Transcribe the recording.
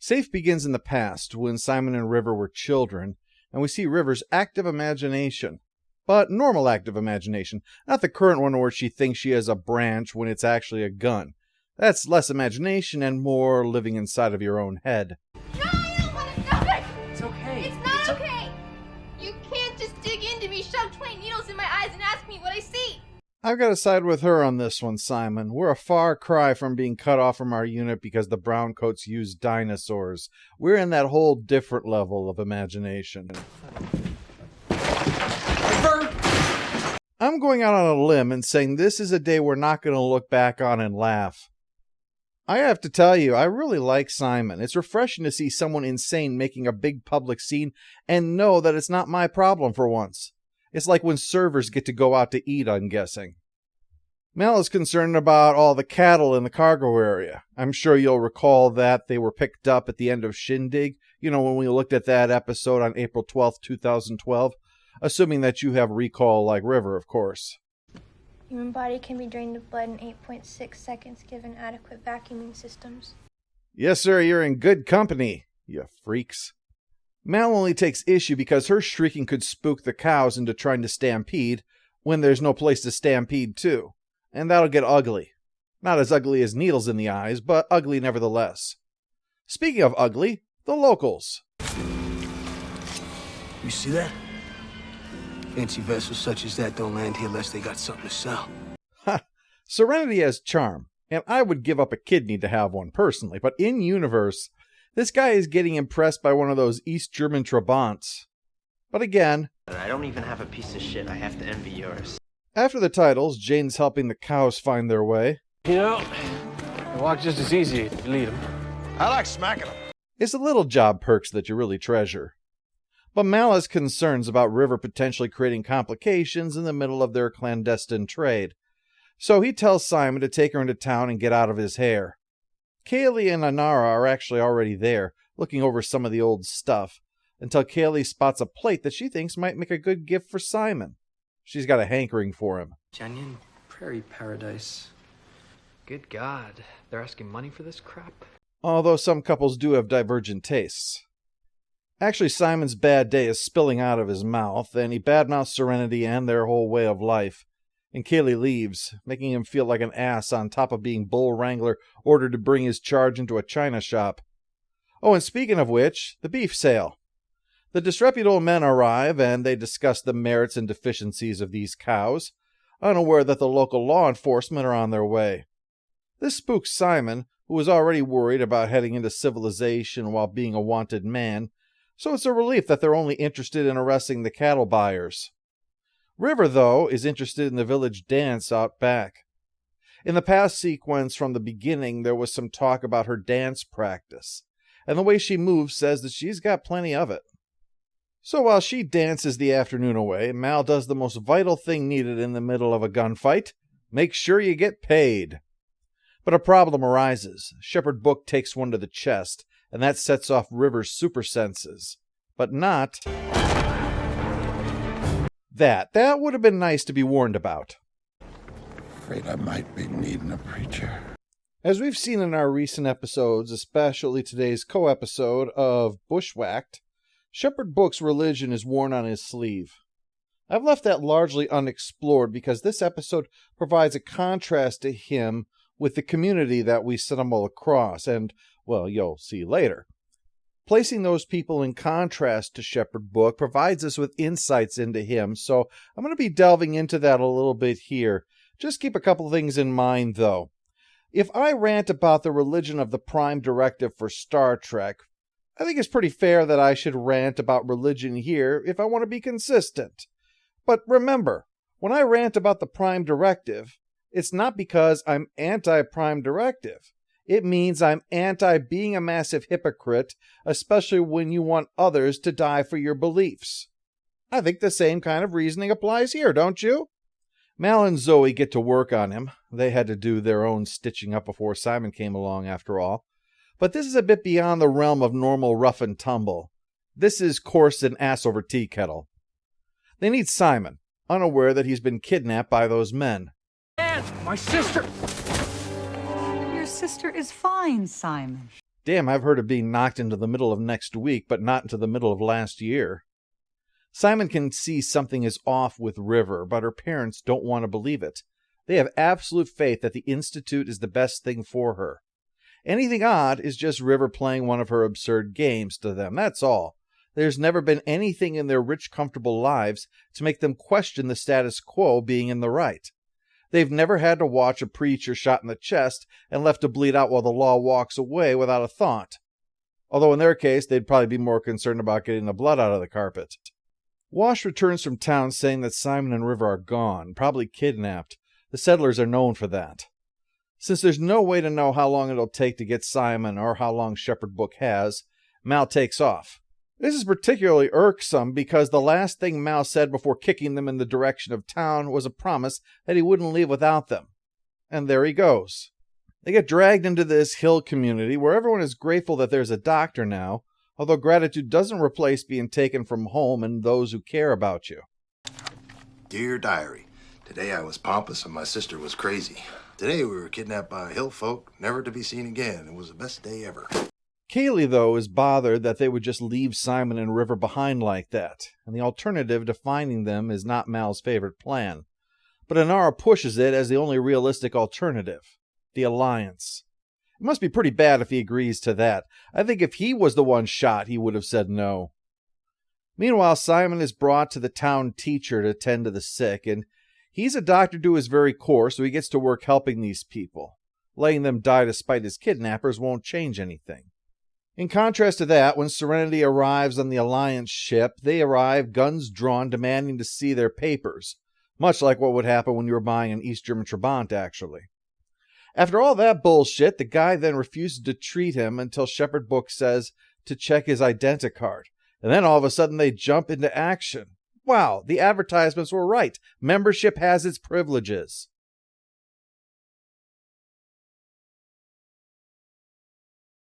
Safe begins in the past, when Simon and River were children, and we see River's active imagination. But normal active imagination, not the current one where she thinks she has a branch when it's actually a gun. That's less imagination and more living inside of your own head. No, I don't want to stop it! It's okay. It's not okay! You can't just dig into me, shove 20 needles in my eyes, and ask me what I see! I've got to side with her on this one, Simon. We're a far cry from being cut off from our unit because the browncoats used dinosaurs. We're in that whole different level of imagination. I'm going out on a limb and saying this is a day we're not going to look back on and laugh. I have to tell you, I really like Simon. It's refreshing to see someone insane making a big public scene and know that it's not my problem for once. It's like when servers get to go out to eat, I'm guessing. Mel is concerned about all the cattle in the cargo area. I'm sure you'll recall that they were picked up at the end of Shindig, when we looked at that episode on April 12th, 2012, assuming that you have recall like River, of course. Human body can be drained of blood in 8.6 seconds given adequate vacuuming systems. Yes, sir, you're in good company, you freaks. Mal only takes issue because her shrieking could spook the cows into trying to stampede when there's no place to stampede to. And that'll get ugly. Not as ugly as needles in the eyes, but ugly nevertheless. Speaking of ugly, the locals. You see that? Fancy vessels such as that don't land here unless they got something to sell. Ha! Serenity has charm, and I would give up a kidney to have one personally, but in universe, this guy is getting impressed by one of those East German Trabants. But again, I don't even have a piece of shit. I have to envy yours. After the titles, Jane's helping the cows find their way. They walk just as easy if you lead them. I like smacking them. It's the little job perks that you really treasure. But Mal has concerns about River potentially creating complications in the middle of their clandestine trade. So he tells Simon to take her into town and get out of his hair. Kaylee and Anara are actually already there, looking over some of the old stuff, until Kaylee spots a plate that she thinks might make a good gift for Simon. She's got a hankering for him. Genuine prairie paradise. Good God. They're asking money for this crap? Although some couples do have divergent tastes. Actually, Simon's bad day is spilling out of his mouth, and he badmouths Serenity and their whole way of life. And Kaylee leaves, making him feel like an ass on top of being Bull Wrangler ordered to bring his charge into a china shop. Oh, and speaking of which, the beef sale. The disreputable men arrive, and they discuss the merits and deficiencies of these cows, unaware that the local law enforcement are on their way. This spooks Simon, who was already worried about heading into civilization while being a wanted man, so it's a relief that they're only interested in arresting the cattle buyers. River, though, is interested in the village dance out back. In the past sequence from the beginning, there was some talk about her dance practice, and the way she moves says that she's got plenty of it. So while she dances the afternoon away, Mal does the most vital thing needed in the middle of a gunfight: make sure you get paid. But a problem arises. Shepard Book takes one to the chest, and that sets off River's super senses. But not that. That would have been nice to be warned about. Afraid I might be needing a preacher. As we've seen in our recent episodes, especially today's co-episode of Bushwhacked, Shepard Book's religion is worn on his sleeve. I've left that largely unexplored because this episode provides a contrast to him with the community that we stumble across, and, well, you'll see later. Placing those people in contrast to Shepard Book provides us with insights into him, so I'm going to be delving into that a little bit here. Just keep a couple things in mind, though. If I rant about the religion of the Prime Directive for Star Trek, I think it's pretty fair that I should rant about religion here if I want to be consistent. But remember, when I rant about the Prime Directive, it's not because I'm anti-Prime Directive. It means I'm anti-being a massive hypocrite, especially when you want others to die for your beliefs. I think the same kind of reasoning applies here, don't you? Mal and Zoe get to work on him. They had to do their own stitching up before Simon came along, after all. But this is a bit beyond the realm of normal rough and tumble. This is coarse and ass over tea kettle. They need Simon, unaware that he's been kidnapped by those men. Anne, my sister! Your sister is fine, Simon. Damn, I've heard of being knocked into the middle of next week, but not into the middle of last year. Simon can see something is off with River, but her parents don't want to believe it. They have absolute faith that the Institute is the best thing for her. Anything odd is just River playing one of her absurd games to them, that's all. There's never been anything in their rich, comfortable lives to make them question the status quo being in the right. They've never had to watch a preacher shot in the chest and left to bleed out while the law walks away without a thought. Although in their case, they'd probably be more concerned about getting the blood out of the carpet. Wash returns from town saying that Simon and River are gone, probably kidnapped. The settlers are known for that. Since there's no way to know how long it'll take to get Simon or how long Shepard Book has, Mal takes off. This is particularly irksome because the last thing Mal said before kicking them in the direction of town was a promise that he wouldn't leave without them. And there he goes. They get dragged into this hill community where everyone is grateful that there's a doctor now, although gratitude doesn't replace being taken from home and those who care about you. Dear Diary, today I was pompous and my sister was crazy. Today we were kidnapped by hill folk, never to be seen again. It was the best day ever. Kaylee, though, is bothered that they would just leave Simon and River behind like that, and the alternative to finding them is not Mal's favorite plan. But Inara pushes it as the only realistic alternative, the Alliance. It must be pretty bad if he agrees to that. I think if he was the one shot, he would have said no. Meanwhile, Simon is brought to the town teacher to tend to the sick, and he's a doctor to his very core, so he gets to work helping these people. Letting them die despite his kidnappers won't change anything. In contrast to that, when Serenity arrives on the Alliance ship, they arrive, guns drawn, demanding to see their papers. Much like what would happen when you were buying an East German Trabant, actually. After all that bullshit, the guy then refuses to treat him until Shepard Book says to check his identicard. And then all of a sudden they jump into action. Wow, the advertisements were right. Membership has its privileges.